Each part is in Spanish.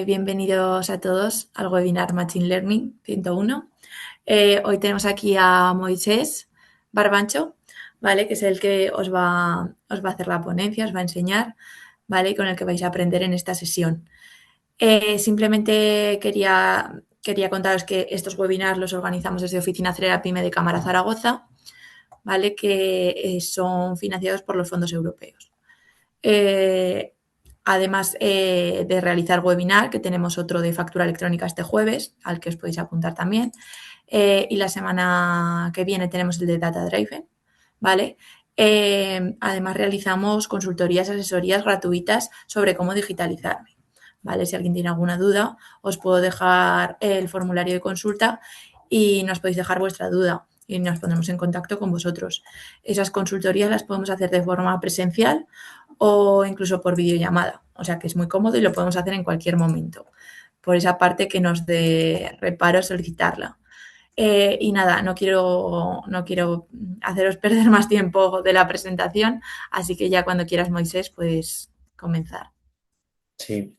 Bienvenidos a todos al webinar Machine Learning 101. Hoy tenemos aquí a Moisés Barbancho, ¿vale? Que es el que os va a hacer la ponencia, os va a enseñar, ¿vale? Y con el que vais a aprender en esta sesión. Simplemente quería contaros que estos webinars los organizamos desde Oficina Acelera Pyme de Cámara Zaragoza, ¿vale? Que son financiados por los fondos europeos. Además de realizar webinar, que tenemos otro de factura electrónica este jueves, al que os podéis apuntar también. Y la semana que viene tenemos el de Data Driven, ¿vale? Además realizamos consultorías, asesorías gratuitas sobre cómo digitalizarme, ¿vale? Si alguien tiene alguna duda, os puedo dejar el formulario de consulta y nos podéis dejar vuestra duda y nos pondremos en contacto con vosotros. Esas consultorías las podemos hacer de forma presencial o incluso por videollamada. O sea que es muy cómodo y lo podemos hacer en cualquier momento. Por esa parte que nos dé reparo solicitarla. Y nada, no quiero haceros perder más tiempo de la presentación, así que ya cuando quieras, Moisés, puedes comenzar. Sí,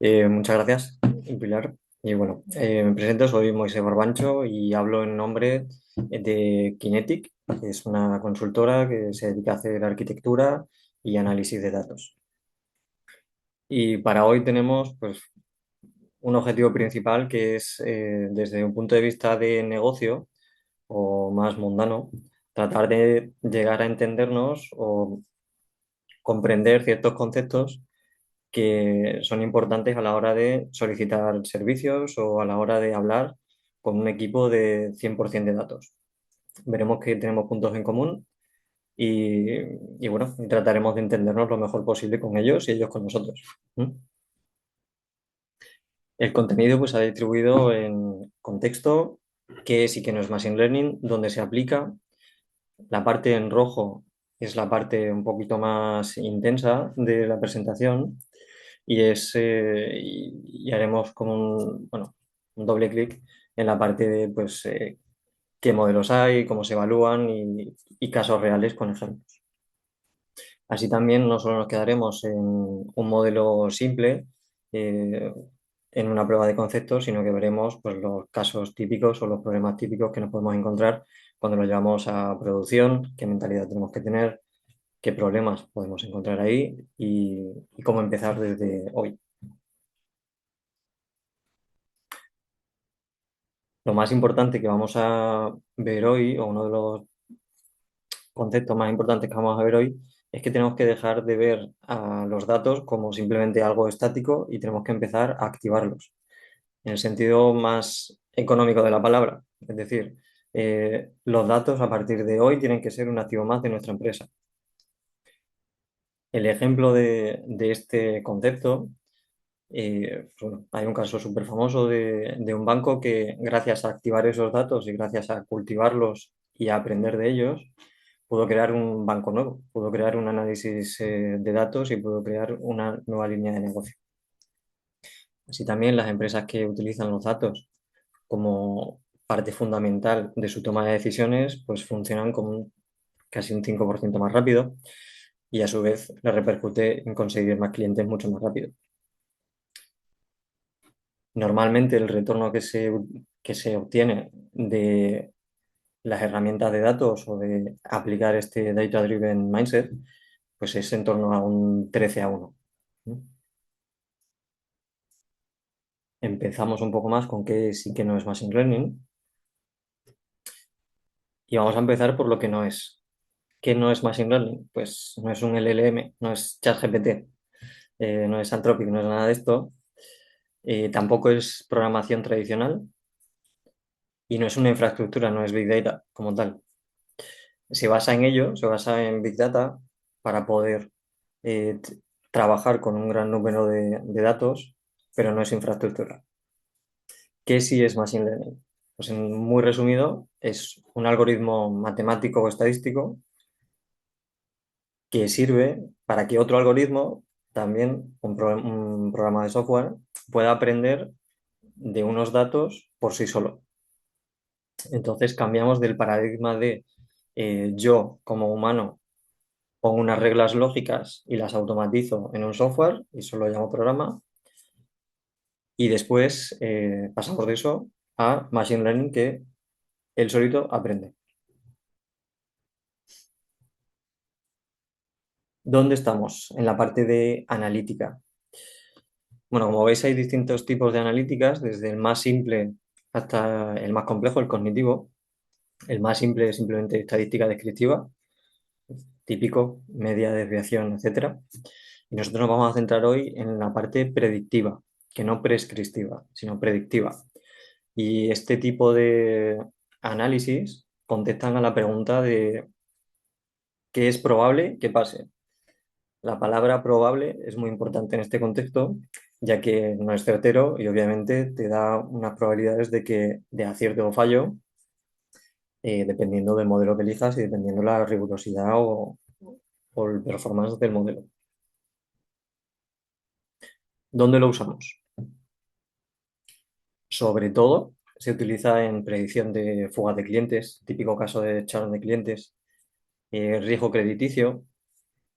muchas gracias, Pilar. Y bueno, me presento, soy Moisés Barbancho y hablo en nombre de Kinetic, que es una consultora que se dedica a hacer arquitectura y análisis de datos. Y para hoy tenemos pues, un objetivo principal que es, desde un punto de vista de negocio o más mundano, tratar de llegar a entendernos o comprender ciertos conceptos que son importantes a la hora de solicitar servicios o a la hora de hablar con un equipo de 100% de datos. Veremos que tenemos puntos en común y bueno, y trataremos de entendernos lo mejor posible con ellos y ellos con nosotros. ¿Mm? El contenido pues, se ha distribuido en contexto, qué es y qué no es Machine Learning, dónde se aplica. La parte en rojo es la parte un poquito más intensa de la presentación y haremos como un doble clic en la parte de pues, qué modelos hay, cómo se evalúan y casos reales con ejemplos. Así también no solo nos quedaremos en un modelo simple, eh, en una prueba de conceptos, sino que veremos pues, los casos típicos o los problemas típicos que nos podemos encontrar cuando lo llevamos a producción, qué mentalidad tenemos que tener, qué problemas podemos encontrar ahí y cómo empezar desde hoy. Lo más importante que vamos a ver hoy, o uno de los conceptos más importantes que vamos a ver hoy, es que tenemos que dejar de ver a los datos como simplemente algo estático y tenemos que empezar a activarlos, en el sentido más económico de la palabra. Es decir, los datos a partir de hoy tienen que ser un activo más de nuestra empresa. El ejemplo de este concepto, bueno, hay un caso súper famoso de un banco que gracias a activar esos datos y gracias a cultivarlos y a aprender de ellos, pudo crear un banco nuevo, pudo crear un análisis de datos y pudo crear una nueva línea de negocio. Así también las empresas que utilizan los datos como parte fundamental de su toma de decisiones, pues funcionan con casi un 5% más rápido y a su vez le repercute en conseguir más clientes mucho más rápido. Normalmente el retorno que se obtiene de las herramientas de datos o de aplicar este data-driven mindset, pues es en torno a un 13-1. ¿No? Empezamos un poco más con qué sí que no es Machine Learning y vamos a empezar por lo que no es. ¿Qué no es Machine Learning? Pues no es un LLM, no es ChatGPT, no es Anthropic, no es nada de esto. Tampoco es programación tradicional y no es una infraestructura, no es Big Data como tal. Se basa en ello, se basa en Big Data para poder trabajar con un gran número de datos, pero no es infraestructura. ¿Qué sí es Machine Learning? Pues en muy resumido, es un algoritmo matemático o estadístico que sirve para que otro algoritmo, también un programa de software, pueda aprender de unos datos por sí solo. Entonces cambiamos del paradigma de yo como humano pongo unas reglas lógicas y las automatizo en un software y eso lo llamo programa, y después pasamos de eso a Machine Learning que él solito aprende. ¿Dónde estamos? En la parte de analítica. Bueno, como veis hay distintos tipos de analíticas, desde el más simple hasta el más complejo, el cognitivo. El más simple es simplemente estadística descriptiva, típico, media, desviación, etcétera. Y nosotros nos vamos a centrar hoy en la parte predictiva, que no prescriptiva, sino predictiva. Y este tipo de análisis contestan a la pregunta de qué es probable que pase. La palabra probable es muy importante en este contexto, ya que no es certero y obviamente te da unas probabilidades de acierto o fallo, dependiendo del modelo que elijas y dependiendo la rigurosidad o el performance del modelo. ¿Dónde lo usamos? Sobre todo se utiliza en predicción de fugas de clientes, típico caso de churn de clientes, riesgo crediticio,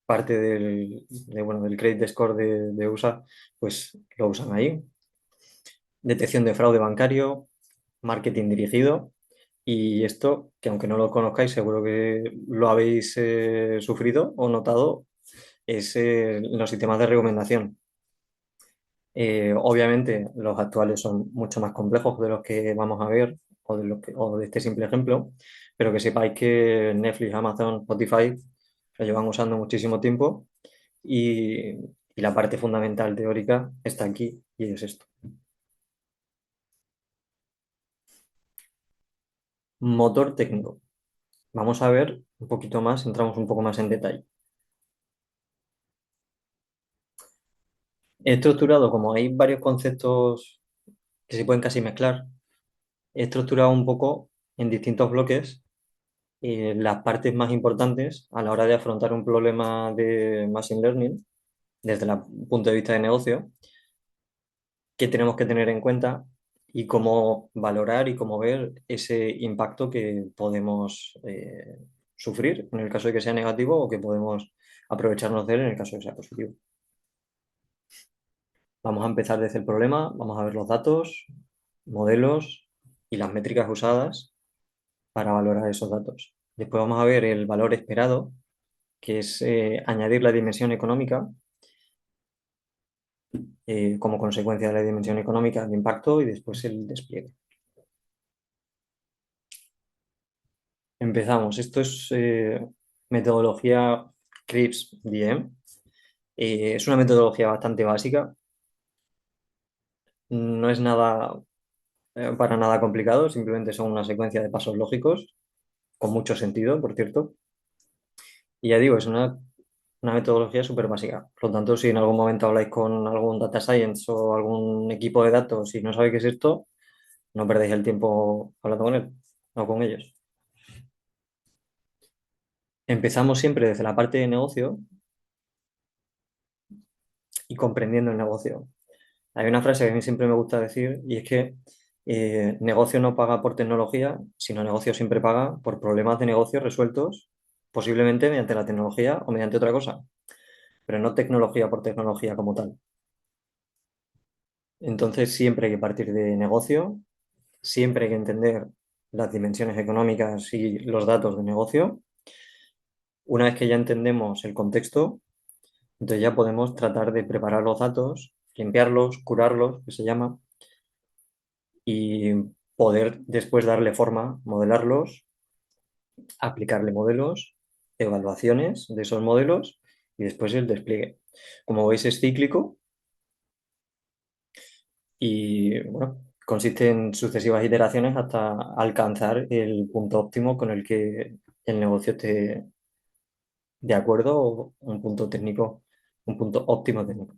parte bueno, del credit score de USA, pues lo usan ahí. Detección de fraude bancario, marketing dirigido y esto, que aunque no lo conozcáis, seguro que lo habéis sufrido o notado, es los sistemas de recomendación. Obviamente los actuales son mucho más complejos de los que vamos a ver o de este simple ejemplo, pero que sepáis que Netflix, Amazon, Spotify lo llevan usando muchísimo tiempo y, y la parte fundamental teórica está aquí y es esto. Motor técnico. Vamos a ver un poquito más, entramos un poco más en detalle. He estructurado, como hay varios conceptos que se pueden casi mezclar, he estructurado un poco en distintos bloques las partes más importantes a la hora de afrontar un problema de Machine Learning desde el punto de vista de negocio, que tenemos que tener en cuenta y cómo valorar y cómo ver ese impacto que podemos sufrir en el caso de que sea negativo o que podemos aprovecharnos de él en el caso de que sea positivo. Vamos a empezar desde el problema, vamos a ver los datos, modelos y las métricas usadas para valorar esos datos. Después vamos a ver el valor esperado, que es añadir la dimensión económica como consecuencia de la dimensión económica de impacto y después el despliegue. Empezamos. Esto es metodología CRISP-DM. Es una metodología bastante básica. No es nada para nada complicado, simplemente son una secuencia de pasos lógicos, con mucho sentido, por cierto. Y ya digo, es una metodología súper básica. Por lo tanto, si en algún momento habláis con algún data science o algún equipo de datos y no sabéis qué es esto, no perdéis el tiempo hablando con él o con ellos. Empezamos siempre desde la parte de negocio y comprendiendo el negocio. Hay una frase que a mí siempre me gusta decir y es que negocio no paga por tecnología, sino negocio siempre paga por problemas de negocio resueltos, posiblemente mediante la tecnología o mediante otra cosa, pero no tecnología por tecnología como tal. Entonces siempre hay que partir de negocio, siempre hay que entender las dimensiones económicas y los datos de negocio. Una vez que ya entendemos el contexto, entonces ya podemos tratar de preparar los datos, limpiarlos, curarlos, que se llama, y poder después darle forma, modelarlos, aplicarle modelos, evaluaciones de esos modelos y después el despliegue. Como veis es cíclico y bueno, consiste en sucesivas iteraciones hasta alcanzar el punto óptimo con el que el negocio esté de acuerdo o un punto técnico, un punto óptimo técnico.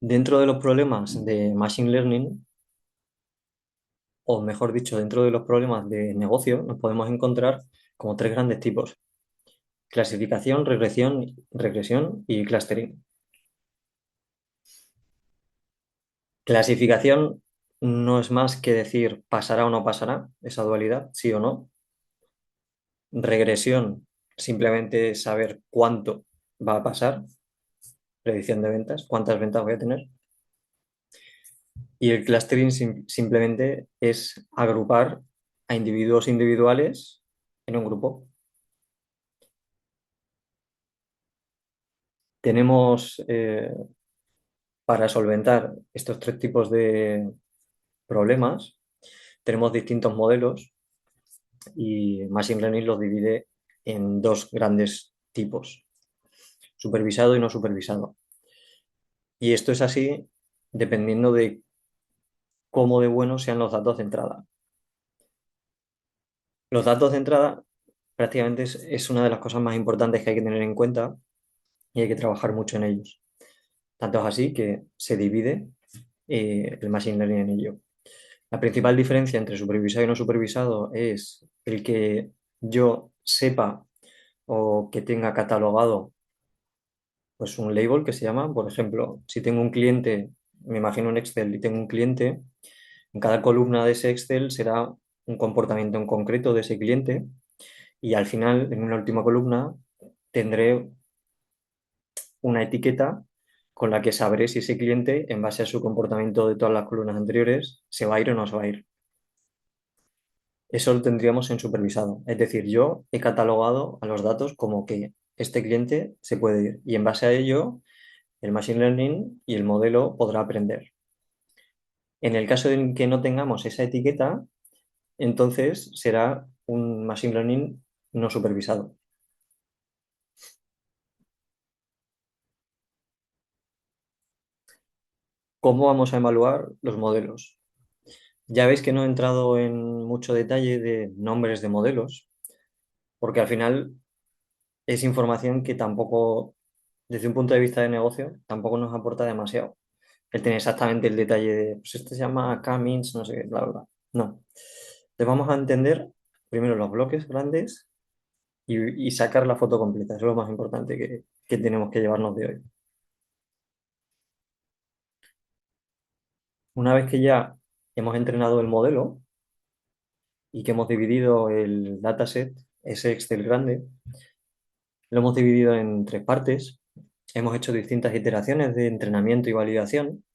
Dentro de los problemas de Machine Learning, o mejor dicho, dentro de los problemas de negocio, nos podemos encontrar como tres grandes tipos: clasificación, regresión y clustering. Clasificación no es más que decir pasará o no pasará, esa dualidad, sí o no. Regresión, simplemente saber cuánto va a pasar. predicción de ventas, cuántas ventas voy a tener. Y el clustering simplemente es agrupar a individuos individuales en un grupo. Tenemos, para solventar estos tres tipos de problemas, tenemos distintos modelos y Machine Learning los divide en dos grandes tipos, supervisado y no supervisado. Y esto es así dependiendo de cómo de buenos sean los datos de entrada. Los datos de entrada prácticamente es una de las cosas más importantes que hay que tener en cuenta y hay que trabajar mucho en ellos. Tanto es así que se divide el Machine Learning en ello. La principal diferencia entre supervisado y no supervisado es el que yo sepa o que tenga catalogado pues un label que se llama, por ejemplo, si tengo un cliente, me imagino un Excel y tengo un cliente, en cada columna de ese Excel será un comportamiento en concreto de ese cliente y al final, en una última columna, tendré una etiqueta con la que sabré si ese cliente, en base a su comportamiento de todas las columnas anteriores, se va a ir o no se va a ir. Eso lo tendríamos en supervisado. Es decir, yo he catalogado a los datos como que este cliente se puede ir y en base a ello el Machine Learning y el modelo podrá aprender. En el caso en que no tengamos esa etiqueta, entonces será un Machine Learning no supervisado. ¿Cómo vamos a evaluar los modelos? Ya veis que no he entrado en mucho detalle de nombres de modelos, porque al final es información que tampoco, desde un punto de vista de negocio, tampoco nos aporta demasiado. El tener exactamente el detalle de, pues este se llama Cummins, no sé qué, bla, bla, bla. No. Entonces vamos a entender primero los bloques grandes y sacar la foto completa. Eso es lo más importante que tenemos que llevarnos de hoy. Una vez que ya hemos entrenado el modelo y que hemos dividido el dataset, ese Excel grande, lo hemos dividido en tres partes. Hemos hecho distintas iteraciones de entrenamiento y validación.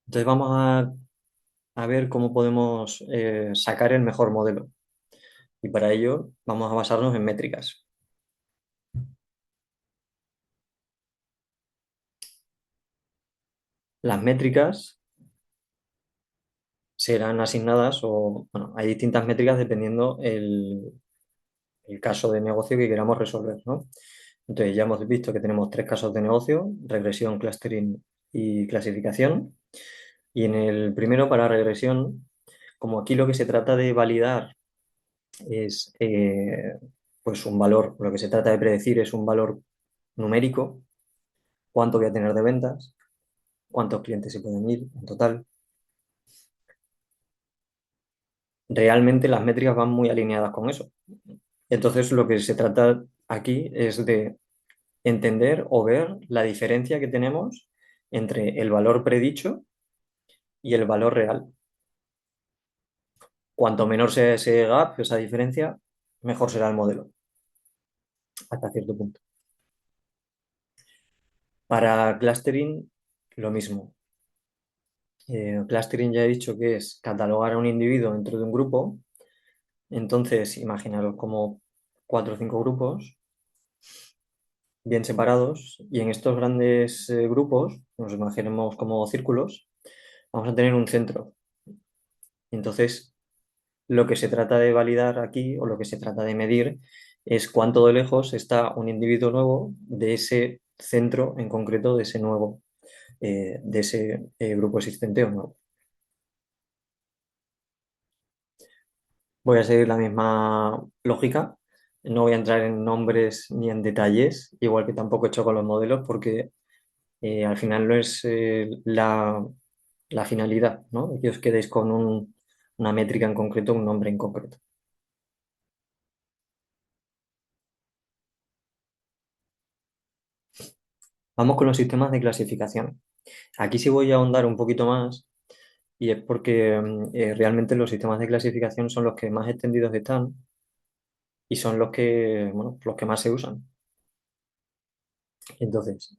Entonces vamos a ver cómo podemos sacar el mejor modelo. Y para ello vamos a basarnos en métricas. Las métricas serán asignadas o, bueno, hay distintas métricas dependiendo el caso de negocio que queramos resolver, ¿no? Entonces ya hemos visto que tenemos tres casos de negocio, regresión, clustering y clasificación. Y en el primero, para regresión, como aquí lo que se trata de validar es pues un valor, lo que se trata de predecir es un valor numérico, cuánto voy a tener de ventas, cuántos clientes se pueden ir en total. Realmente las métricas van muy alineadas con eso. Entonces lo que se trata aquí es de entender o ver la diferencia que tenemos entre el valor predicho y el valor real. Cuanto menor sea ese gap, esa diferencia, mejor será el modelo, hasta cierto punto. Para clustering, lo mismo. Clustering ya he dicho que es catalogar a un individuo dentro de un grupo. Entonces, imaginaros como cuatro o cinco grupos bien separados y en estos grandes grupos, nos imaginemos como círculos, vamos a tener un centro. Entonces, lo que se trata de validar aquí o lo que se trata de medir es cuánto de lejos está un individuo nuevo de ese centro en concreto, de ese nuevo, de ese grupo existente o no. Voy a seguir la misma lógica. No voy a entrar en nombres ni en detalles, igual que tampoco he hecho con los modelos, porque al final no es la finalidad, ¿no? Que os quedéis con una métrica en concreto, un nombre en concreto. Vamos con los sistemas de clasificación. Aquí sí voy a ahondar un poquito más y es porque realmente los sistemas de clasificación son los que más extendidos están y son los que, bueno, los que más se usan. Entonces,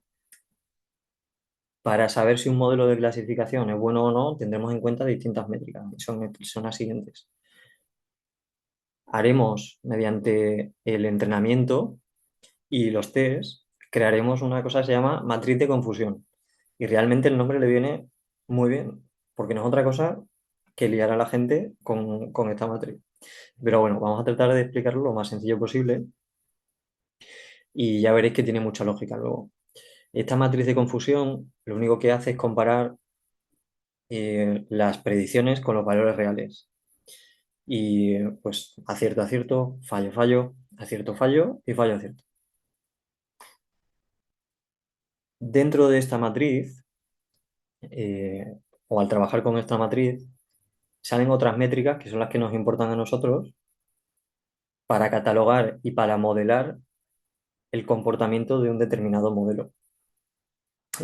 Para saber si un modelo de clasificación es bueno o no, tendremos en cuenta distintas métricas. Son las siguientes. Haremos, mediante el entrenamiento y los test, crearemos una cosa que se llama matriz de confusión. Y realmente el nombre le viene muy bien, porque no es otra cosa que liar a la gente con esta matriz. Pero bueno, vamos a tratar de explicarlo lo más sencillo posible y ya veréis que tiene mucha lógica luego. Esta matriz de confusión lo único que hace es comparar las predicciones con los valores reales. Y pues acierto, acierto, fallo, fallo, acierto, fallo y fallo, acierto. Dentro de esta matriz, o al trabajar con esta matriz, salen otras métricas que son las que nos importan a nosotros para catalogar y para modelar el comportamiento de un determinado modelo.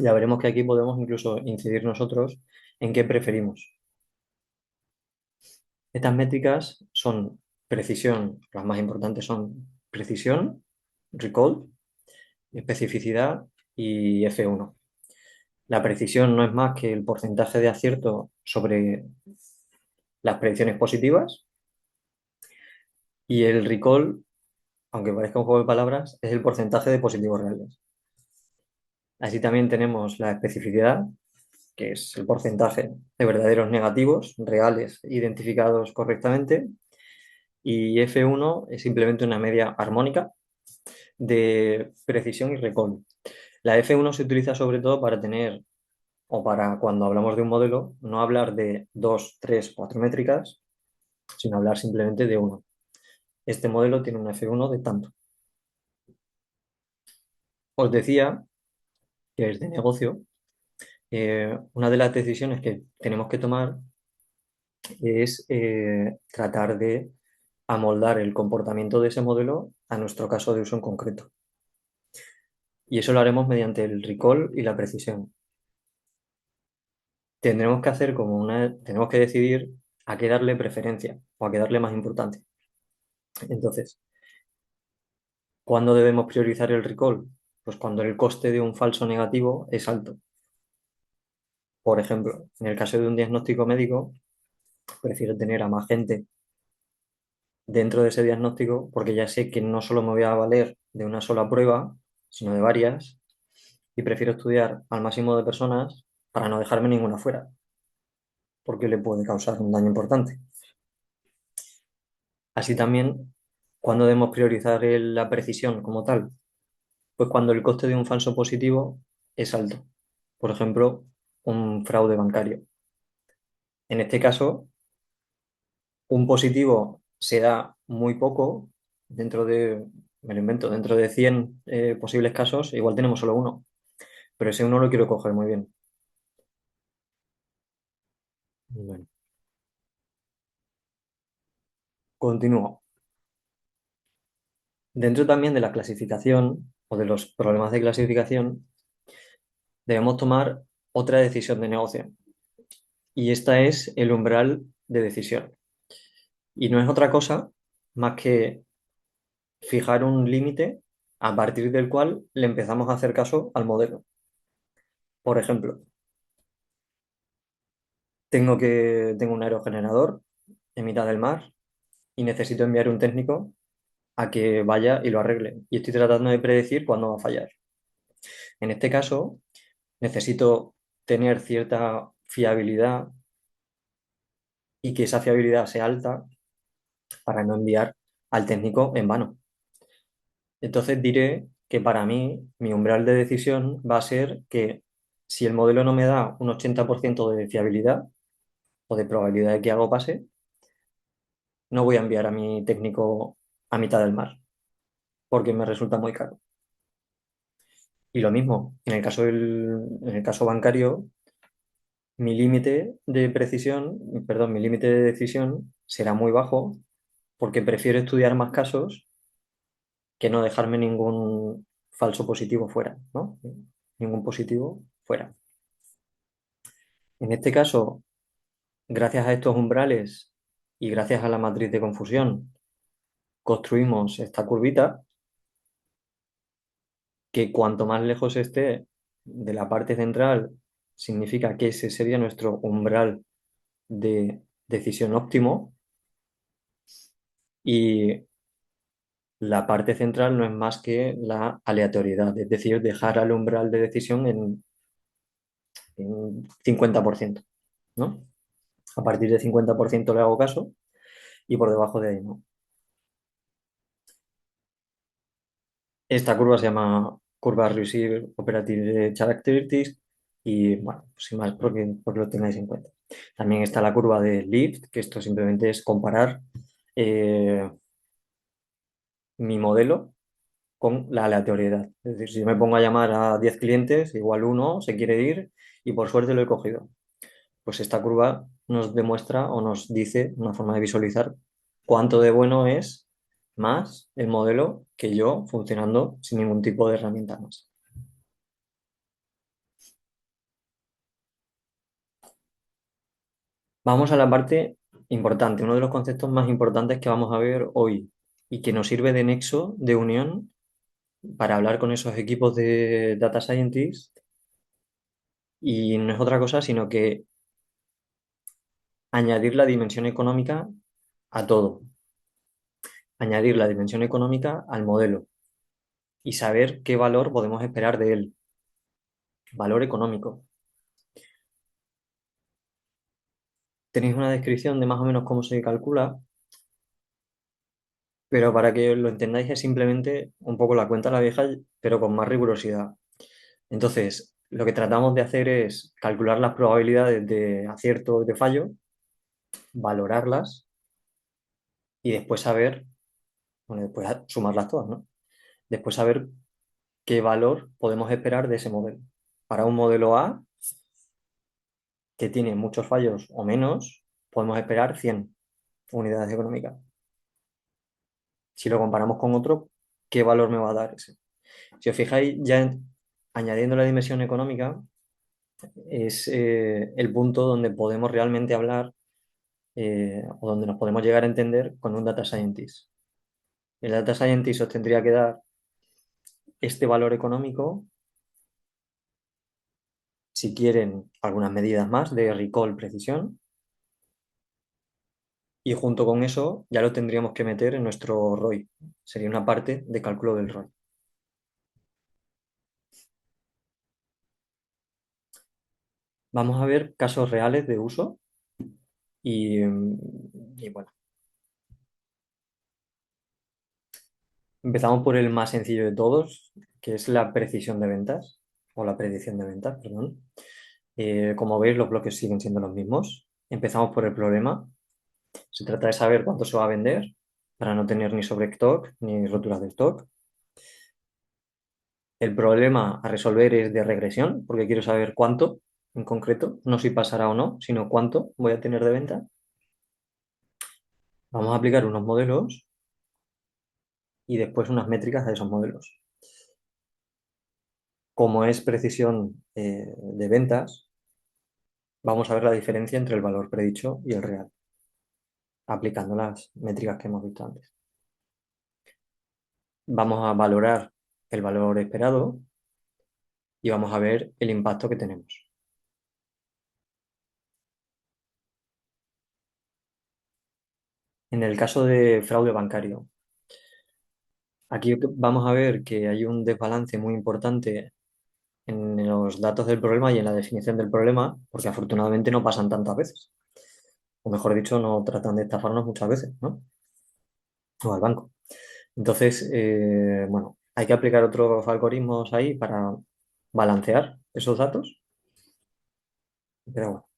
Ya veremos que aquí podemos incluso incidir nosotros en qué preferimos. Estas métricas son precisión, las más importantes son precisión, recall, especificidad y F1. La precisión no es más que el porcentaje de acierto sobre las predicciones positivas y el recall, aunque parezca un juego de palabras, es el porcentaje de positivos reales. Así también tenemos la especificidad, que es el porcentaje de verdaderos negativos reales identificados correctamente, y F1 es simplemente una media armónica de precisión y recall. La F1 se utiliza sobre todo para tener, o para cuando hablamos de un modelo, no hablar de dos, tres, cuatro métricas, sino hablar simplemente de uno. Este modelo tiene una F1 de tanto. Os decía que es de negocio. Una de las decisiones que tenemos que tomar es tratar de amoldar el comportamiento de ese modelo a nuestro caso de uso en concreto. Y eso lo haremos mediante el recall y la precisión. Tendremos que hacer tenemos que decidir a qué darle preferencia o a qué darle más importancia. Entonces, ¿cuándo debemos priorizar el recall? Pues cuando el coste de un falso negativo es alto. Por ejemplo, en el caso de un diagnóstico médico, prefiero tener a más gente dentro de ese diagnóstico porque ya sé que no solo me voy a valer de una sola prueba, sino de varias, y prefiero estudiar al máximo de personas para no dejarme ninguna fuera, porque le puede causar un daño importante. Así también, cuando debemos priorizar la precisión como tal, pues cuando el coste de un falso positivo es alto. Por ejemplo, un fraude bancario. En este caso, un positivo se da muy poco me lo invento, dentro de 100 posibles casos, igual tenemos solo uno, pero ese uno lo quiero coger muy bien. Bueno, continúo. Dentro también de la clasificación o de los problemas de clasificación, debemos tomar otra decisión de negocio. Y esta es el umbral de decisión. Y no es otra cosa más que fijar un límite a partir del cual le empezamos a hacer caso al modelo. Por ejemplo, tengo un aerogenerador en mitad del mar y necesito enviar un técnico a que vaya y lo arregle. Y estoy tratando de predecir cuándo va a fallar. En este caso, necesito tener cierta fiabilidad y que esa fiabilidad sea alta para no enviar al técnico en vano. Entonces diré que para mí mi umbral de decisión va a ser que si el modelo no me da un 80% de fiabilidad o de probabilidad de que algo pase, no voy a enviar a mi técnico a mitad del mar porque me resulta muy caro. Y lo mismo, en el caso bancario, mi límite de precisión, perdón, mi límite de decisión será muy bajo porque prefiero estudiar más casos que no dejarme ningún falso positivo fuera, ¿no? Ningún positivo fuera. En este caso, gracias a estos umbrales y gracias a la matriz de confusión, construimos esta curvita que cuanto más lejos esté de la parte central significa que ese sería nuestro umbral de decisión óptimo y la parte central no es más que la aleatoriedad, es decir, dejar al umbral de decisión en 50%, ¿no? A partir de 50% le hago caso y por debajo de ahí no. Esta curva se llama curva Receiver Operative Characteristics y bueno, pues sin más, porque lo tengáis en cuenta. También está la curva de Lift, que esto simplemente es comparar eh, mi modelo con la aleatoriedad. Es decir, si yo me pongo a llamar a 10 clientes, igual uno se quiere ir y por suerte lo he cogido. Pues esta curva nos demuestra o nos dice una forma de visualizar cuánto de bueno es más el modelo que yo funcionando sin ningún tipo de herramienta más. Vamos a la parte importante, uno de los conceptos más importantes que vamos a ver hoy y que nos sirve de nexo, de unión, para hablar con esos equipos de data scientists y no es otra cosa sino que añadir la dimensión económica a todo, añadir la dimensión económica al modelo y saber qué valor podemos esperar de él, valor económico. Tenéis una descripción de más o menos cómo se calcula, pero para que lo entendáis es simplemente un poco la cuenta a la vieja, pero con más rigurosidad. Entonces, lo que tratamos de hacer es calcular las probabilidades de acierto y de fallo, valorarlas y después saber, bueno, después sumarlas todas, ¿no? Después saber qué valor podemos esperar de ese modelo. Para un modelo A que tiene muchos fallos o menos, podemos esperar 100 unidades económicas. Si lo comparamos con otro, ¿qué valor me va a dar ese? Si os fijáis, añadiendo la dimensión económica, es el punto donde podemos realmente hablar o donde nos podemos llegar a entender con un data scientist. El data scientist os tendría que dar este valor económico, si quieren algunas medidas más de recall precisión, y junto con eso ya lo tendríamos que meter en nuestro ROI. Sería una parte de cálculo del ROI. Vamos a ver casos reales de uso y bueno, empezamos por el más sencillo de todos, que es la precisión de ventas, o la predicción de ventas, perdón. Como veis, los bloques siguen siendo los mismos. Empezamos por el problema. Se trata de saber cuánto se va a vender para no tener ni sobrestock ni roturas de stock. El problema a resolver es de regresión, porque quiero saber cuánto en concreto, no si pasará o no, sino cuánto voy a tener de venta. Vamos a aplicar unos modelos y después unas métricas a esos modelos. Como es precisión de ventas, vamos a ver la diferencia entre el valor predicho y el real, aplicando las métricas que hemos visto antes. Vamos a valorar el valor esperado y vamos a ver el impacto que tenemos. En el caso de fraude bancario, aquí vamos a ver que hay un desbalance muy importante en los datos del problema y en la definición del problema, porque afortunadamente no pasan tantas veces. O mejor dicho, no tratan de estafarnos muchas veces, ¿no? O al banco. Entonces, bueno, hay que aplicar otros algoritmos ahí para balancear esos datos. Pero bueno,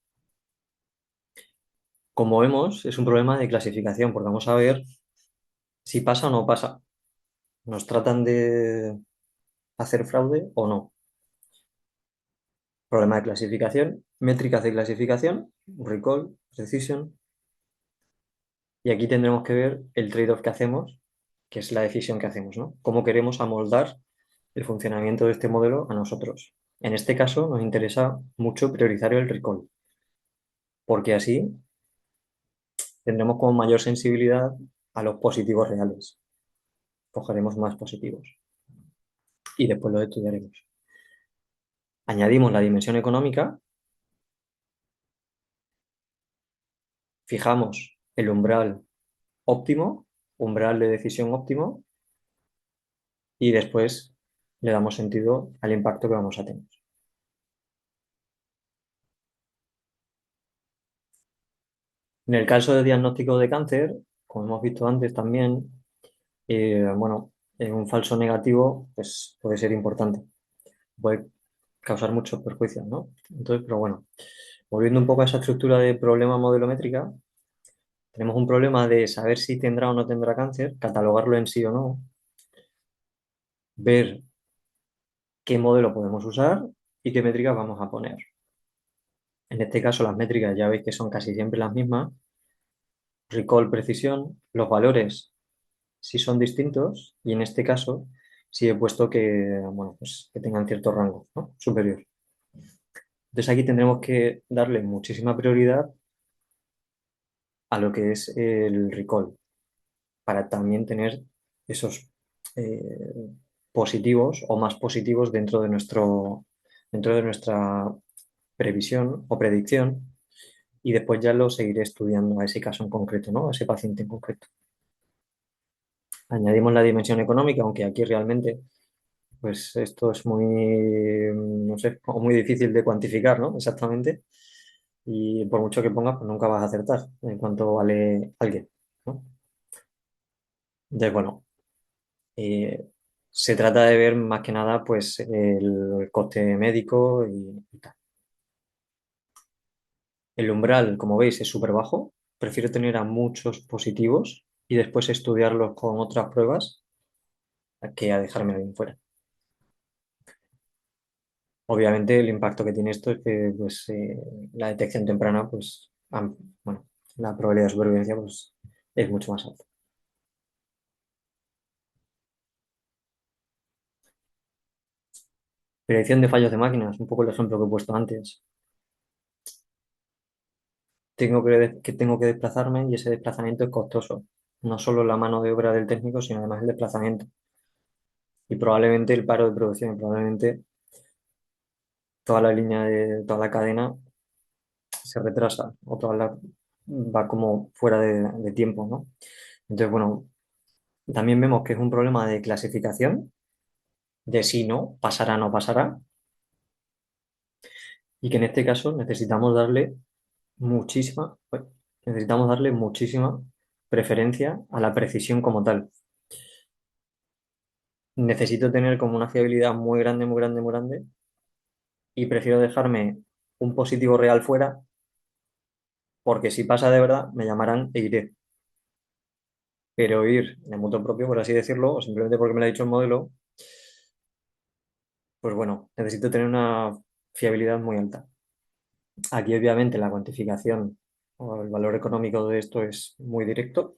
como vemos, es un problema de clasificación, porque vamos a ver si pasa o no pasa. ¿Nos tratan de hacer fraude o no? Problema de clasificación, métricas de clasificación, recall, precision. Y aquí tendremos que ver el trade-off que hacemos, que es la decisión que hacemos, ¿no? Cómo queremos amoldar el funcionamiento de este modelo a nosotros. En este caso nos interesa mucho priorizar el recall, porque así tendremos como mayor sensibilidad a los positivos reales. Cogeremos más positivos y después lo estudiaremos. Añadimos la dimensión económica fijamos el umbral óptimo, umbral de decisión óptimo, y después le damos sentido al impacto que vamos a tener. En el caso de diagnóstico de cáncer, como hemos visto antes también, bueno, un falso negativo pues, puede ser importante, puede causar muchos perjuicios, ¿no? Entonces, pero bueno, volviendo un poco a esa estructura de problema modelométrica, tenemos un problema de saber si tendrá o no tendrá cáncer, catalogarlo en sí o no, ver qué modelo podemos usar y qué métricas vamos a poner. En este caso, las métricas ya veis que son casi siempre las mismas. Recall, precisión, los valores sí son distintos y en este caso sí he puesto que, bueno, pues que tengan cierto rango, ¿no? Superior. Entonces aquí tendremos que darle muchísima prioridad a lo que es el recall para también tener esos eh, positivos o más positivos dentro de nuestra previsión o predicción y después ya lo seguiré estudiando a ese caso en concreto, ¿no? A ese paciente en concreto. Añadimos la dimensión económica, aunque aquí realmente pues esto es muy, no sé, o muy difícil de cuantificar, ¿no? Exactamente. Y por mucho que pongas, pues nunca vas a acertar en cuánto vale alguien, ¿no? Entonces, bueno, eh, se trata de ver más que nada, pues, el coste médico y tal. El umbral, como veis, es súper bajo. Prefiero tener a muchos positivos y después estudiarlos con otras pruebas que a dejarme a alguien fuera. Obviamente el impacto que tiene esto es que pues, la detección temprana, pues, bueno, la probabilidad de supervivencia pues, es mucho más alta. Predicción de fallos de máquinas, un poco el ejemplo que he puesto antes. Tengo que desplazarme y ese desplazamiento es costoso. No solo la mano de obra del técnico, sino además el desplazamiento. Y probablemente el paro de producción, probablemente toda la línea de toda la cadena se retrasa o va como fuera de tiempo, ¿no? Entonces, bueno, también vemos que es un problema de clasificación, de si no, pasará, no pasará, y que en este caso muchísima, necesitamos darle muchísima preferencia a la precisión como tal. Necesito tener como una fiabilidad muy grande, muy grande, muy grande, y prefiero dejarme un positivo real fuera, porque si pasa de verdad, me llamarán e iré. Pero ir de moto propio, por así decirlo, o simplemente porque me lo ha dicho el modelo, pues bueno, necesito tener una fiabilidad muy alta. Aquí, obviamente, la cuantificación o el valor económico de esto es muy directo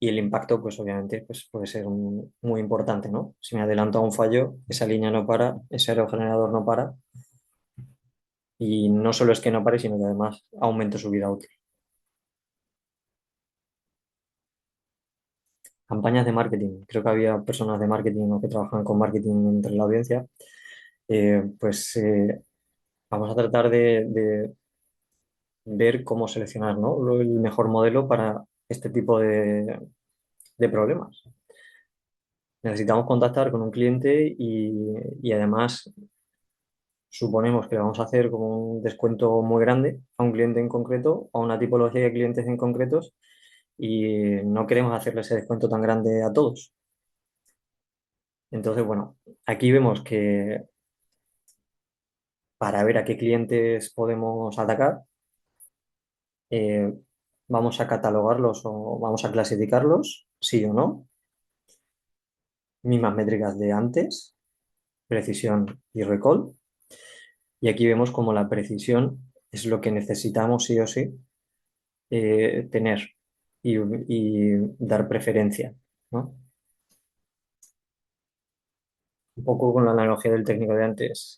y el impacto, pues obviamente, pues puede ser muy importante, ¿no? Si me adelanto a un fallo, esa línea no para, ese aerogenerador no para y no solo es que no pare, sino que además aumente su vida útil. Campañas de marketing. Creo que había personas de marketing o que trabajan con marketing entre la audiencia. Pues vamos a tratar de ver cómo seleccionar, ¿no? El mejor modelo para este tipo de problemas. Necesitamos contactar con un cliente y además suponemos que le vamos a hacer como un descuento muy grande a un cliente en concreto, a una tipología de clientes en concretos y no queremos hacerle ese descuento tan grande a todos. Entonces, bueno, aquí vemos que para ver a qué clientes podemos atacar, eh, vamos a catalogarlos o vamos a clasificarlos, sí o no, mismas métricas de antes, precisión y recall. Y aquí vemos como la precisión es lo que necesitamos sí o sí tener y dar preferencia, ¿no? Un poco con la analogía del técnico de antes.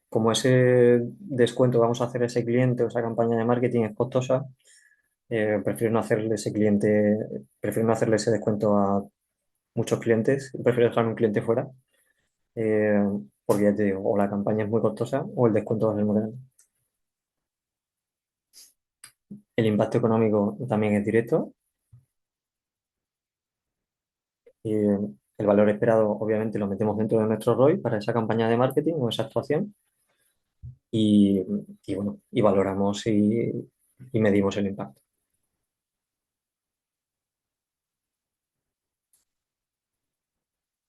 Como ese descuento que vamos a hacer a ese cliente o esa campaña de marketing es costosa, prefiero no hacerle ese descuento a muchos clientes, prefiero dejarme un cliente fuera, eh, porque ya te digo, o la campaña es muy costosa o el descuento va a ser muy grande. El impacto económico también es directo. El valor esperado, obviamente, lo metemos dentro de nuestro ROI para esa campaña de marketing o esa actuación y, bueno, y valoramos y medimos el impacto.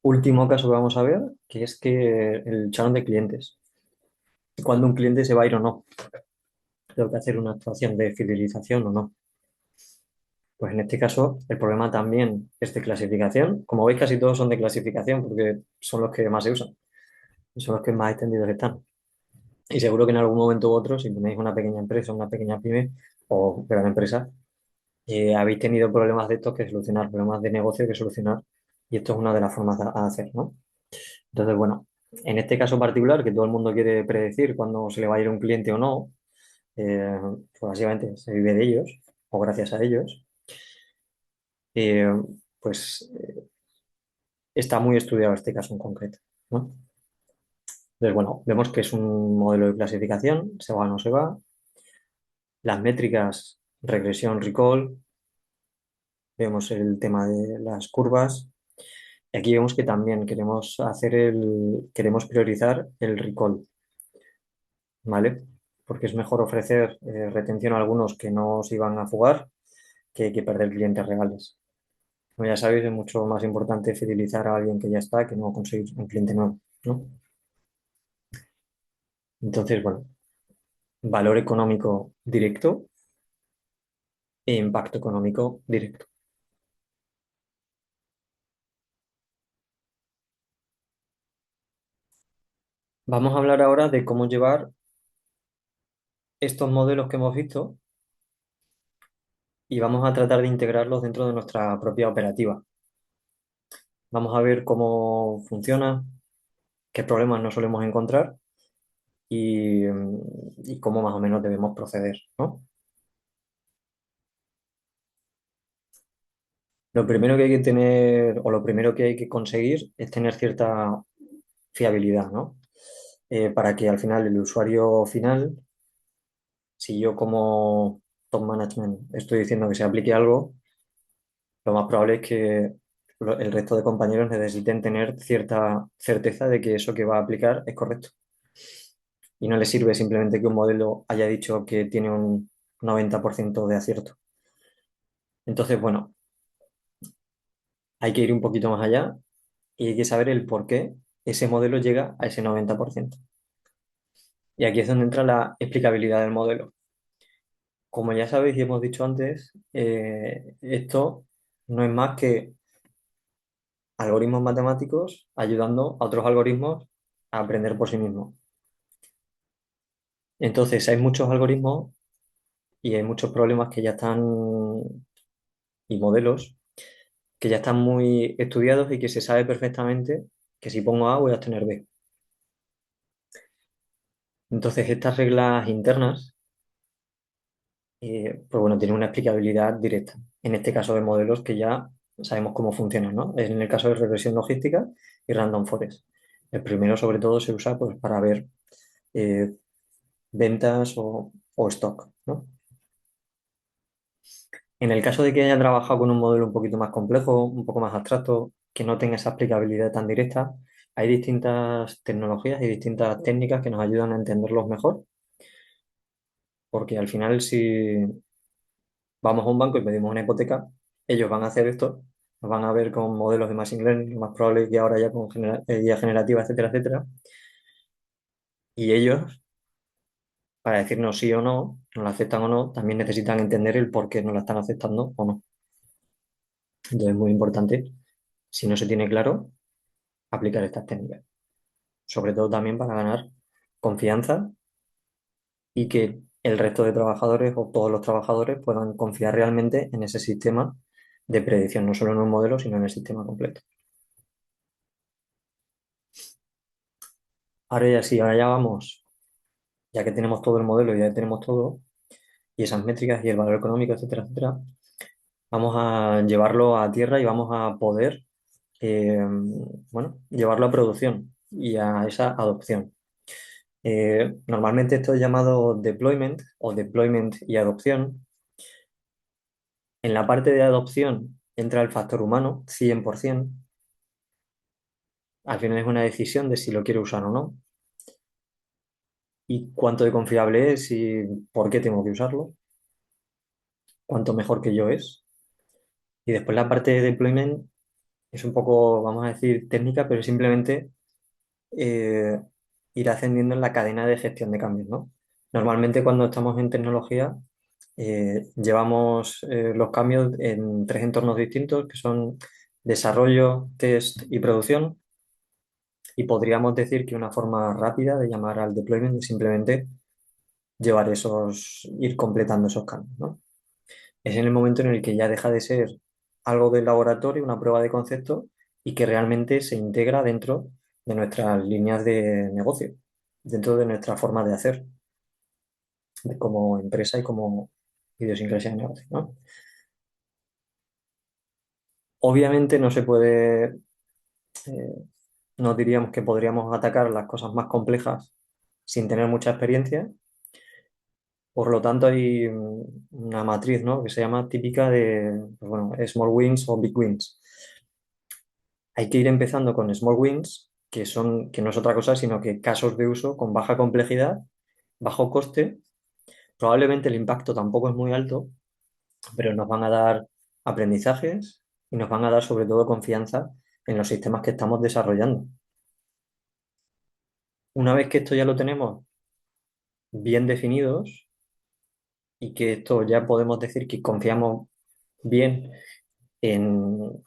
Último caso que vamos a ver, que es que el churn de clientes. Cuando un cliente se va a ir o no. Tengo que hacer una actuación de fidelización o no. Pues en este caso, el problema también es de clasificación. Como veis, casi todos son de clasificación porque son los que más se usan y son los que más extendidos están. Y seguro que en algún momento u otro, si tenéis una pequeña empresa, una pequeña pyme o gran empresa, habéis tenido problemas de estos que solucionar, problemas de negocio que solucionar. Y esto es una de las formas a hacer, ¿no? Entonces, bueno, en este caso particular, que todo el mundo quiere predecir cuándo se le va a ir un cliente o no, pues básicamente se vive de ellos o gracias a ellos. eh, pues está muy estudiado este caso en concreto, ¿no? Entonces, bueno, vemos que es un modelo de clasificación, se va o no se va. Las métricas, regresión, recall, vemos el tema de las curvas. Y aquí vemos que también queremos priorizar el recall, ¿vale? Porque es mejor ofrecer retención a algunos que no se iban a fugar que perder clientes reales. Como ya sabéis, es mucho más importante fidelizar a alguien que ya está que no conseguir un cliente nuevo, ¿no? Entonces, bueno, valor económico directo e impacto económico directo. Vamos a hablar ahora de cómo llevar estos modelos que hemos visto y vamos a tratar de integrarlos dentro de nuestra propia operativa. Vamos a ver cómo funciona, qué problemas nos solemos encontrar y cómo más o menos debemos proceder, ¿no? Lo primero que hay que tener o lo primero que hay que conseguir es tener cierta fiabilidad, ¿no? Para que al final el usuario final, si yo como top management estoy diciendo que se aplique algo, lo más probable es que el resto de compañeros necesiten tener cierta certeza de que eso que va a aplicar es correcto. Y no les sirve simplemente que un modelo haya dicho que tiene un 90% de acierto. Entonces, bueno, hay que ir un poquito más allá y hay que saber el por qué ese modelo llega a ese 90%. Y aquí es donde entra la explicabilidad del modelo. Como ya sabéis y hemos dicho antes, esto no es más que algoritmos matemáticos ayudando a otros algoritmos a aprender por sí mismos. Entonces, hay muchos algoritmos y hay muchos problemas que ya están y modelos que ya están muy estudiados y que se sabe perfectamente que si pongo A voy a obtener B. Entonces, estas reglas internas, pues bueno, tienen una explicabilidad directa. En este caso de modelos que ya sabemos cómo funcionan, ¿no? En el caso de regresión logística y random forest. El primero, sobre todo, se usa pues, para ver eh, ventas o stock, ¿no? En el caso de que haya trabajado con un modelo un poquito más complejo, un poco más abstracto, que no tenga esa aplicabilidad tan directa, hay distintas tecnologías y distintas técnicas que nos ayudan a entenderlos mejor, porque al final si vamos a un banco y pedimos una hipoteca, ellos van a hacer esto, nos van a ver con modelos de machine learning, más probable que ahora ya con IA generativa, etcétera, etcétera, y ellos, para decirnos sí o no, nos la aceptan o no, también necesitan entender el por qué no la están aceptando o no. Entonces es muy importante, si no se tiene claro, aplicar estas técnicas. Sobre todo también para ganar confianza y que el resto de trabajadores o todos los trabajadores puedan confiar realmente en ese sistema de predicción, no solo en un modelo, sino en el sistema completo. Ahora ya sí, ahora ya vamos, ya que tenemos todo el modelo, ya tenemos todo, y esas métricas y el valor económico, etcétera, etcétera, vamos a llevarlo a tierra y vamos a poder, bueno, llevarlo a producción y a esa adopción. Normalmente esto es llamado deployment o deployment y adopción, En la parte de adopción entra el factor humano, 100%. Al final es una decisión de si lo quiere usar o no y cuánto de confiable es y por qué tengo que usarlo, cuánto mejor que yo es. Y después la parte de deployment es un poco, vamos a decir, técnica, pero simplemente eh, ir ascendiendo en la cadena de gestión de cambios, ¿no? Normalmente cuando estamos en tecnología llevamos los cambios en tres entornos distintos que son desarrollo, test y producción. Y podríamos decir que una forma rápida de llamar al deployment es simplemente llevar ir completando esos cambios, ¿no? Es en el momento en el que ya deja de ser algo del laboratorio, una prueba de concepto, y que realmente se integra dentro de nuestras líneas de negocio, dentro de nuestra forma de hacer como empresa y como idiosincrasia de negocio, ¿no? Obviamente no se puede, eh, no diríamos que podríamos atacar las cosas más complejas sin tener mucha experiencia. Por lo tanto, hay una matriz, ¿no? Que se llama típica de, pues bueno, small wins o big wins. Hay que ir empezando con small wins, que no es otra cosa, sino que casos de uso con baja complejidad, bajo coste. Probablemente el impacto tampoco es muy alto, pero nos van a dar aprendizajes y nos van a dar sobre todo confianza en los sistemas que estamos desarrollando. Una vez que esto ya lo tenemos bien definidos y que esto ya podemos decir que confiamos bien en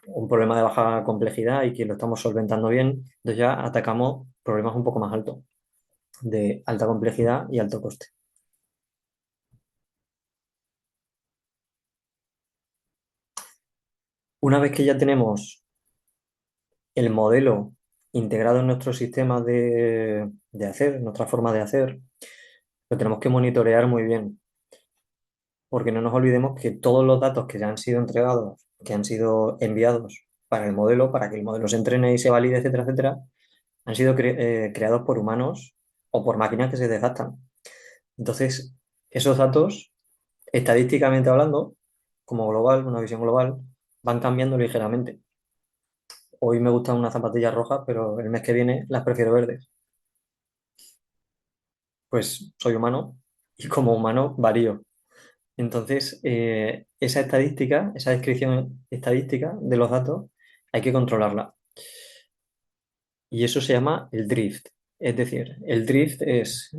un problema de baja complejidad y que lo estamos solventando bien, entonces ya atacamos problemas un poco más altos, de alta complejidad y alto coste. Una vez que ya tenemos el modelo integrado en nuestro sistema de hacer, nuestra forma de hacer, lo tenemos que monitorear muy bien, porque no nos olvidemos que todos los datos que ya han sido entregados, que han sido enviados para el modelo, para que el modelo se entrene y se valide, etcétera, etcétera, han sido creados por humanos o por máquinas que se desgastan. Entonces, esos datos, estadísticamente hablando, como global, una visión global, van cambiando ligeramente. Hoy me gustan unas zapatillas rojas, pero el mes que viene las prefiero verdes. Pues soy humano y como humano varío. Entonces, esa estadística, esa descripción estadística de los datos, hay que controlarla. Y eso se llama el drift. Es decir, el drift es,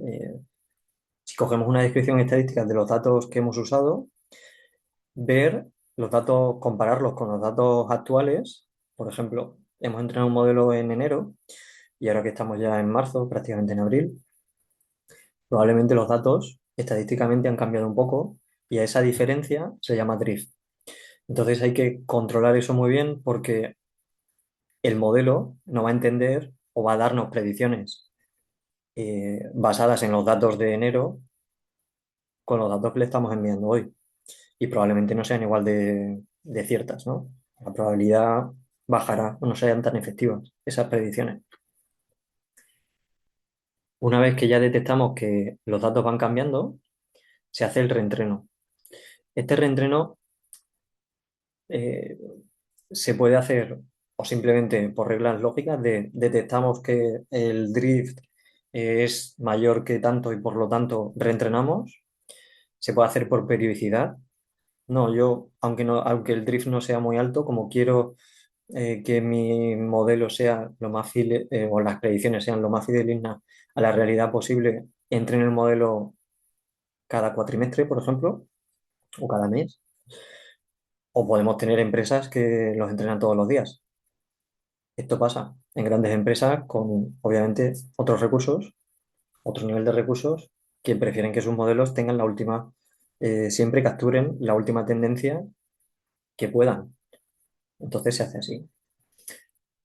si cogemos una descripción estadística de los datos que hemos usado, ver los datos, compararlos con los datos actuales. Por ejemplo, hemos entrenado un modelo en enero y ahora que estamos ya en marzo, prácticamente en abril, probablemente los datos estadísticamente han cambiado un poco y a esa diferencia se llama drift. Entonces hay que controlar eso muy bien porque el modelo no va a entender o va a darnos predicciones basadas en los datos de enero con los datos que le estamos enviando hoy. Y probablemente no sean igual de ciertas, ¿no? La probabilidad bajará o no sean tan efectivas esas predicciones. Una vez que ya detectamos que los datos van cambiando, se hace el reentreno. Este reentreno eh, se puede hacer o simplemente por reglas lógicas de detectamos que el drift es mayor que tanto y por lo tanto reentrenamos. Se puede hacer por periodicidad. No, yo, aunque el drift no sea muy alto, como quiero que mi modelo sea lo más fiel, o las predicciones sean lo más fidedignas a la realidad posible, entre en el modelo cada cuatrimestre, por ejemplo, o cada mes, o podemos tener empresas que los entrenan todos los días. Esto pasa en grandes empresas con, obviamente, otros recursos, otro nivel de recursos, que prefieren que sus modelos tengan la última, siempre capturen la última tendencia que puedan. Entonces se hace así.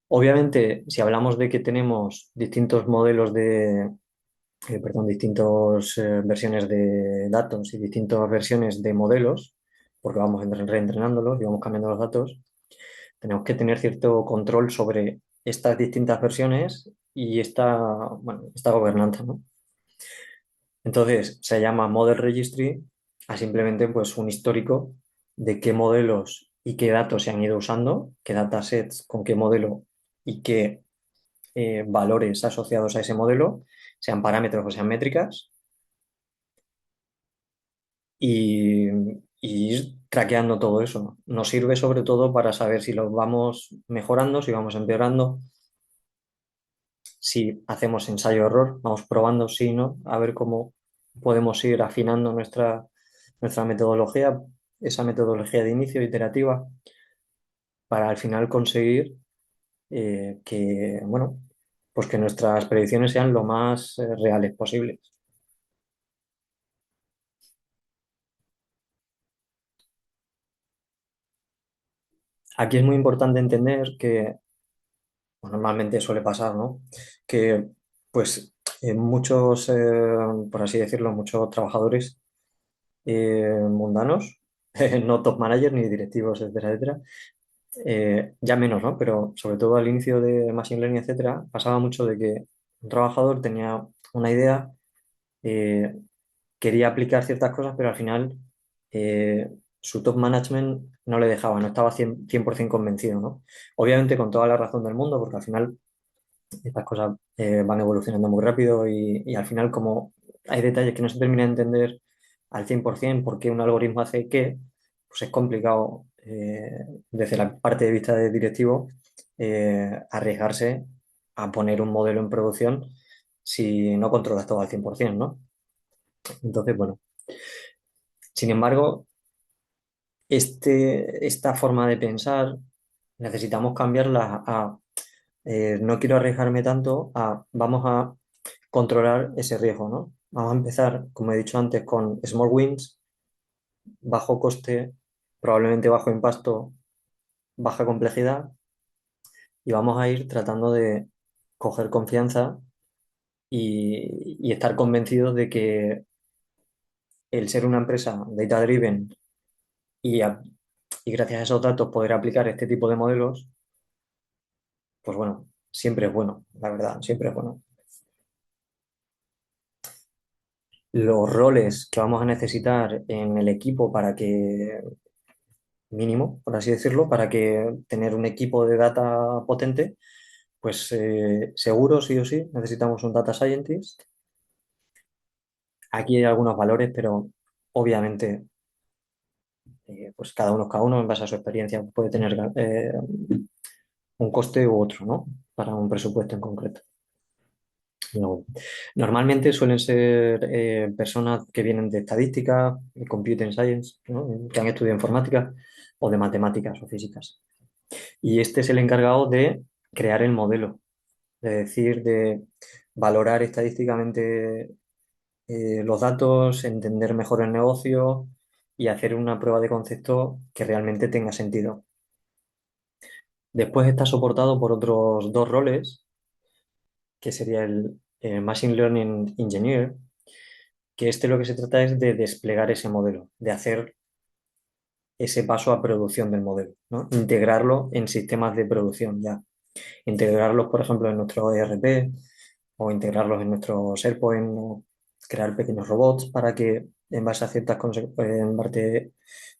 Obviamente, si hablamos de que tenemos distintos modelos perdón, distintas versiones de datos y distintas versiones de modelos, porque vamos reentrenándolos y vamos cambiando los datos, tenemos que tener cierto control sobre estas distintas versiones y bueno, esta gobernanza, ¿no? Entonces, se llama Model Registry a simplemente pues, un histórico de qué modelos y qué datos se han ido usando, qué datasets con qué modelo y qué valores asociados a ese modelo, sean parámetros o sean métricas, y, y ir traqueando todo eso. Nos sirve sobre todo para saber si lo vamos mejorando, si vamos empeorando, si hacemos ensayo-error, vamos probando, sí, ¿no? A ver cómo podemos ir afinando nuestra metodología, esa metodología de inicio iterativa, para al final conseguir bueno, pues que nuestras predicciones sean lo más reales posibles. Aquí es muy importante entender que pues, normalmente suele pasar, ¿no? Que pues muchos, por así decirlo, muchos trabajadores mundanos, no top managers ni directivos, etcétera, etcétera, ya menos, ¿no? Pero sobre todo al inicio de Machine Learning, etcétera, pasaba mucho de que un trabajador tenía una idea, eh, quería aplicar ciertas cosas, pero al final eh, su top management no le dejaba, no estaba 100% convencido, ¿no? Obviamente con toda la razón del mundo, porque al final estas cosas van evolucionando muy rápido y al final como hay detalles que no se terminan de entender al 100% por qué un algoritmo hace qué, pues es complicado desde la parte de vista de directivo arriesgarse a poner un modelo en producción si no controlas todo al 100%, ¿no? Entonces, bueno, sin embargo, esta forma de pensar necesitamos cambiarla a no quiero arriesgarme tanto a vamos a controlar ese riesgo, ¿no? Vamos a empezar, como he dicho antes, con small wins, bajo coste, probablemente bajo impacto, baja complejidad, y vamos a ir tratando de coger confianza y estar convencidos de que el ser una empresa data driven y, y gracias a esos datos poder aplicar este tipo de modelos, pues bueno, siempre es bueno, la verdad, siempre es bueno. Los roles que vamos a necesitar en el equipo para que, mínimo, por así decirlo, para que tener un equipo de data potente, pues seguro, sí o sí, necesitamos un data scientist. Aquí hay algunos valores, pero obviamente, pues cada uno en base a su experiencia puede tener un coste u otro, ¿no? Para un presupuesto en concreto. No. Normalmente suelen ser personas que vienen de estadística, de computing science, ¿no? Que han estudiado informática o de matemáticas o físicas. Y este es el encargado de crear el modelo, de decir, de valorar estadísticamente los datos, entender mejor el negocio y hacer una prueba de concepto que realmente tenga sentido. Después está soportado por otros dos roles, que sería el Machine Learning Engineer, que lo que se trata es de desplegar ese modelo, de hacer ese paso a producción del modelo, ¿no? Integrarlo en sistemas de producción ya. Integrarlos, por ejemplo, en nuestro ERP o integrarlos en nuestro SharePoint o crear pequeños robots para que en base a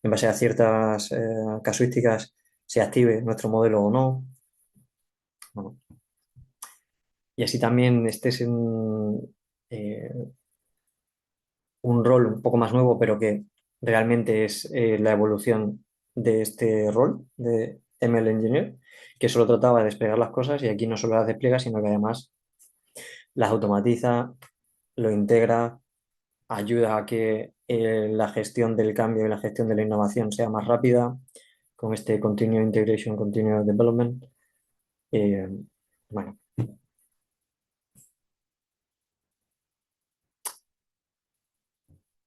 en base a ciertas casuísticas se active nuestro modelo o no. Bueno, y así también este es eh, un rol un poco más nuevo, pero que realmente es la evolución de este rol de ML Engineer, que solo trataba de desplegar las cosas y aquí no solo las despliega, sino que además las automatiza, lo integra, ayuda a que la gestión del cambio y la gestión de la innovación sea más rápida con este Continuous Integration, Continuous Development. Eh, bueno,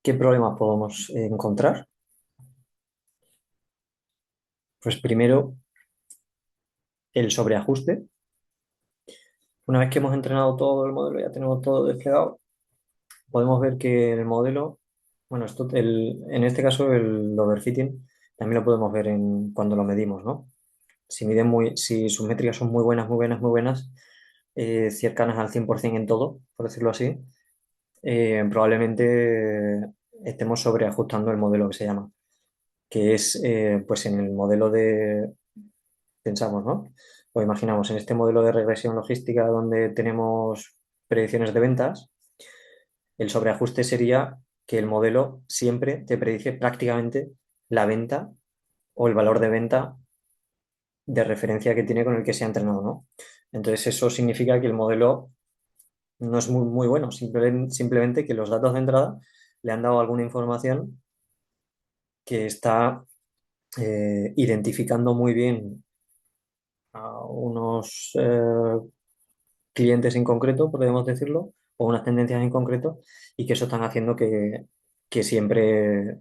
¿qué problemas podemos encontrar? Pues primero, el sobreajuste. Una vez que hemos entrenado todo el modelo, ya tenemos todo desplegado, podemos ver que el modelo, bueno, en este caso el overfitting, también lo podemos ver cuando lo medimos, ¿no? Si sus métricas son muy buenas, muy buenas, muy buenas, cercanas al 100% en todo, por decirlo así, probablemente estemos sobreajustando el modelo que se llama, que es pues en el modelo de, pensamos, ¿no? O imaginamos en este modelo de regresión logística donde tenemos predicciones de ventas, el sobreajuste sería que el modelo siempre te predice prácticamente la venta o el valor de venta de referencia que tiene con el que se ha entrenado, ¿no? Entonces eso significa que el modelo no es muy bueno, simplemente que los datos de entrada le han dado alguna información que está identificando muy bien a unos clientes en concreto, podemos decirlo, o unas tendencias en concreto, y que eso están haciendo que siempre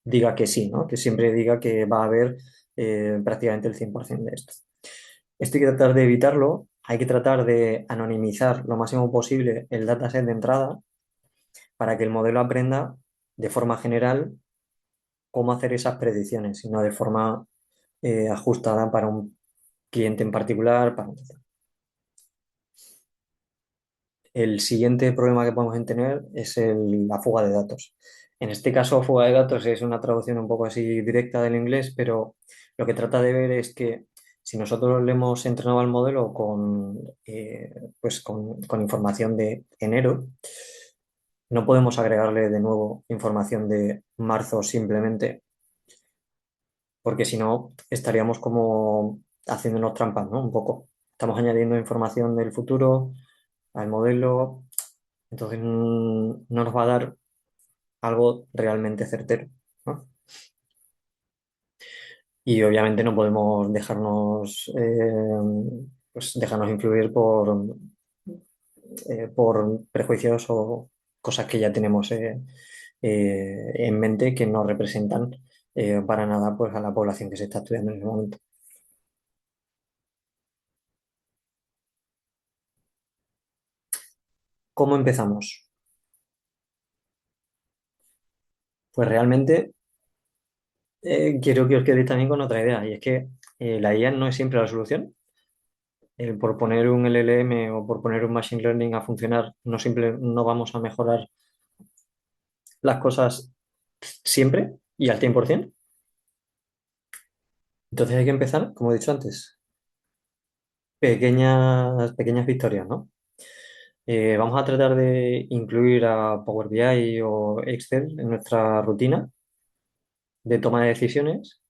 diga que sí, ¿no? Que siempre diga que va a haber prácticamente el 100% de esto. Esto hay que tratar de evitarlo, hay que tratar de anonimizar lo máximo posible el dataset de entrada para que el modelo aprenda de forma general cómo hacer esas predicciones y no de forma ajustada para un cliente en particular. El siguiente problema que podemos tener es la fuga de datos. En este caso, fuga de datos es una traducción un poco así directa del inglés, pero lo que trata de ver es que si nosotros le hemos entrenado al modelo pues con información de enero, no podemos agregarle de nuevo información de marzo simplemente, porque si no estaríamos como haciéndonos trampas, ¿no? Un poco. Estamos añadiendo información del futuro al modelo, entonces no nos va a dar algo realmente certero, ¿no? Y obviamente no podemos pues dejarnos influir por prejuicios o cosas que ya tenemos en mente que no representan para nada pues, a la población que se está estudiando en ese momento. ¿Cómo empezamos? Pues realmente quiero que os quedéis también con otra idea, y es que la IA no es siempre la solución. Por poner un LLM o por poner un Machine Learning a funcionar, no vamos a mejorar las cosas siempre y al 100%. Entonces hay que empezar, como he dicho antes, pequeñas victorias, ¿no? Vamos a tratar de incluir a Power BI o Excel en nuestra rutina de toma de decisiones.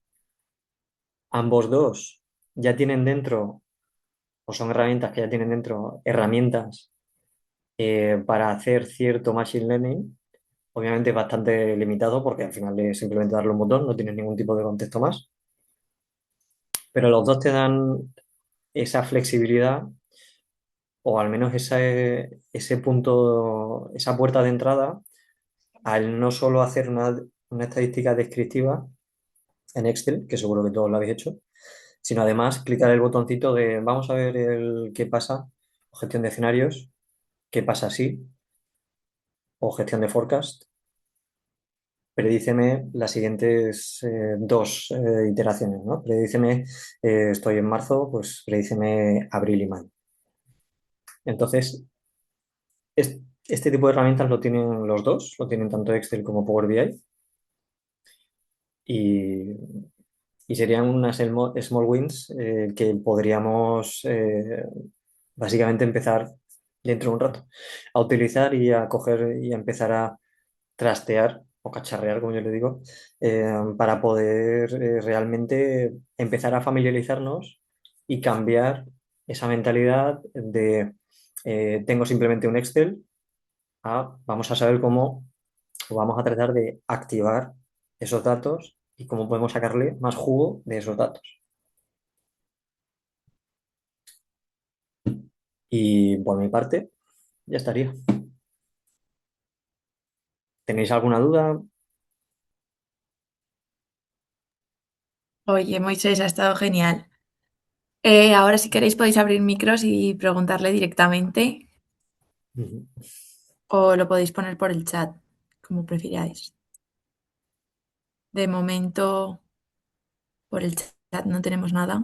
Ambos dos ya tienen dentro, o son herramientas que ya tienen dentro, herramientas para hacer cierto Machine Learning. Obviamente es bastante limitado porque al final es simplemente darle un botón, no tienes ningún tipo de contexto más, pero los dos te dan esa flexibilidad o al menos ese punto, esa puerta de entrada al no solo hacer una estadística descriptiva en Excel, que seguro que todos lo habéis hecho, sino además clicar el botoncito de vamos a ver el qué pasa, o gestión de escenarios, qué pasa si, o gestión de forecast. Predíceme las siguientes dos iteraciones, ¿no? Predíceme, estoy en marzo, pues predíceme abril y mayo. Entonces, este tipo de herramientas lo tienen los dos, lo tienen tanto Excel como Power BI y, y serían unas small wins que podríamos básicamente empezar dentro de un rato a utilizar y a coger y a empezar a trastear o cacharrear, como yo le digo, para poder realmente empezar a familiarizarnos y cambiar esa mentalidad de tengo simplemente un Excel vamos a saber cómo o vamos a tratar de activar esos datos y cómo podemos sacarle más jugo de esos datos. Y por mi parte, ya estaría. ¿Tenéis alguna duda? Oye, Moisés, ha estado genial. Ahora, si queréis, podéis abrir micros y preguntarle directamente Ujú. o lo podéis poner por el chat, como prefiráis. De momento, por el chat no tenemos nada.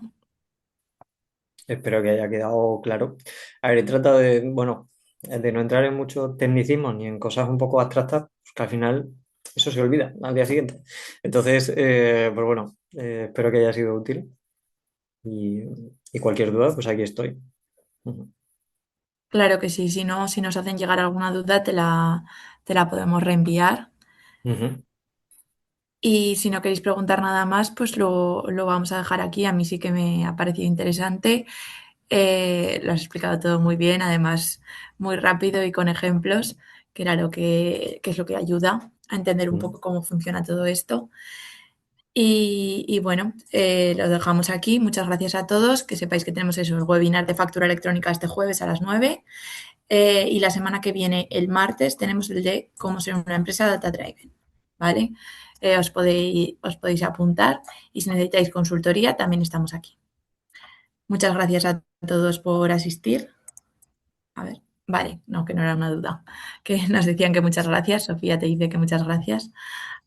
Espero que haya quedado claro. A ver, he tratado de, bueno, de no entrar en mucho tecnicismo ni en cosas un poco abstractas, pues que al final eso se olvida al día siguiente. Entonces, pues bueno, espero que haya sido útil y, y cualquier duda, pues aquí estoy. Ujú. Claro que sí, si no, si nos hacen llegar alguna duda, te la podemos reenviar. Ujú. Y si no queréis preguntar nada más, pues lo vamos a dejar aquí. A mí sí que me ha parecido interesante. Lo has explicado todo muy bien, además muy rápido y con ejemplos, que era que es lo que ayuda a entender un Ujú. poco cómo funciona todo esto. Y bueno, lo dejamos aquí. Muchas gracias a todos. Que sepáis que tenemos eso, el webinar de factura electrónica este jueves a las 9. Y la semana que viene, el martes, tenemos el de cómo ser una empresa data driven. ¿Vale? Os podéis apuntar y si necesitáis consultoría, también estamos aquí. Muchas gracias a todos por asistir. A ver, vale, no, que no era una duda. Que nos decían que muchas gracias. Sofía te dice que muchas gracias.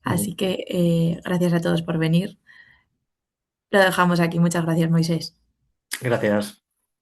Así Ujú. que gracias a todos por venir. Lo dejamos aquí. Muchas gracias, Moisés. Gracias.